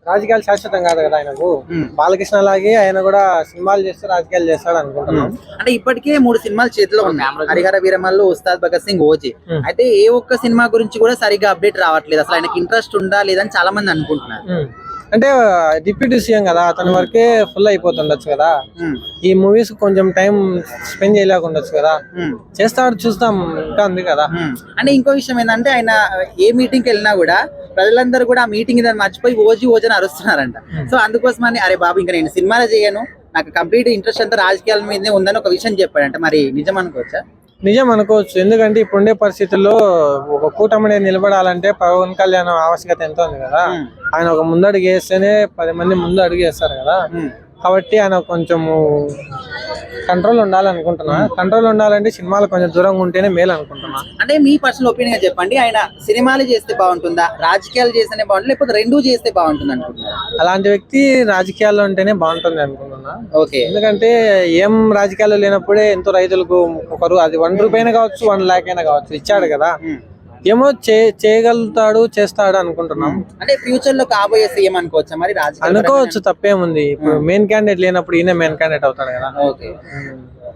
రాజకీయాలు శాశ్వతం కాదు కదా ఆయనకు. బాలకృష్ణ లాగే ఆయన కూడా సినిమాలు చేస్తే రాజకీయాలు చేస్తాడు అనుకుంటున్నాం. అంటే ఇప్పటికే 3 సినిమాలు చేతిలో ఉన్నాయి, హరిహర వీరమల్లు, ఉస్తాద్ భగత్ సింగ్, ఓజీ. అయితే ఏ ఒక్క సినిమా గురించి కూడా సరిగా అప్డేట్ రావట్లేదు. అసలు ఆయనకి ఇంట్రెస్ట్ ఉందా లేదని చాలా మంది అనుకుంటున్నారు. అంటే డిప్యూటీ సీఎం కదా, అతని వరకే ఫుల్ అయిపోతుండొచ్చు కదా. ఈ మూవీస్ కొంచెం టైం స్పెండ్ చేయలేకుండొచ్చు కదా. చేస్తాడు, చూస్తాం, ఇంకా ఉంది కదా. అంటే ఇంకో విషయం ఏంటంటే ఆయన ఏ మీటింగ్ కి వెళ్ళినా కూడా ప్రజలందరూ కూడా ఆ మీటింగ్ దాన్ని మర్చిపోయి ఓజీ అని అరుస్తున్నారంట. సో అందుకోసమని అరే బాబు ఇంకా నేను సినిమాలో చేయను, నాకు కంప్లీట్ ఇంట్రెస్ట్ అంతా రాజకీయాల మీదే ఉందని ఒక విషయం చెప్పాడంట. మరి నిజం అనుకోవచ్చా? నిజం అనుకోవచ్చు. ఎందుకంటే ఇప్పుడుండే పరిస్థితుల్లో ఒక కూటమి నిలబడాలంటే పవన్ కళ్యాణ్ ఆవశ్యకత ఎంతో ఉంది కదా. ఆయన ఒక ముందడుగు వేస్తేనే 10 మంది ముందు అడుగు వేస్తారు కదా. కాబట్టి ఆయన కొంచెము కంట్రోల్ ఉండాలనుకుంటున్నా. కంట్రోల్ ఉండాలంటే సినిమాలు కొంచెం దూరంగా ఉంటేనే మేలు అనుకుంటున్నా. అంటే మీ పర్సనల్ ఒపీనియన్ గా చెప్పండి, ఆయన సినిమాలు చేస్తే బాగుంటుందా, రాజకీయాలు చేస్తేనే బాగుంటుంది, లేకపోతే రెండూ చేస్తే బాగుంటుంది అనుకుంటున్నా? అలాంటి వ్యక్తి రాజకీయాల్లో ఉంటేనే బాగుంటుంది అనుకుంటున్నా. ఓకే. ఎందుకంటే ఏం రాజకీయాల్లో లేనప్పుడే ఎంతో రైతులకు ఒకరు అది 1 రూపాయి అయినా కావచ్చు, 1 లాక్ అయినా కావచ్చు ఇచ్చాడు కదా. ఏమో చేయగలుగుతాడు, చేస్తాడు అనుకుంటున్నాం. అంటే ఫ్యూచర్ లో కాబోయే సీఎం అనుకోవచ్చా మరి? రాజకీయ అనుకోవచ్చు, తప్పేముంది. ఇప్పుడు మెయిన్ క్యాండిడేట్ లేనప్పుడు ఈయన మెయిన్ క్యాండిడేట్ అవుతాడు కదా. ఓకే.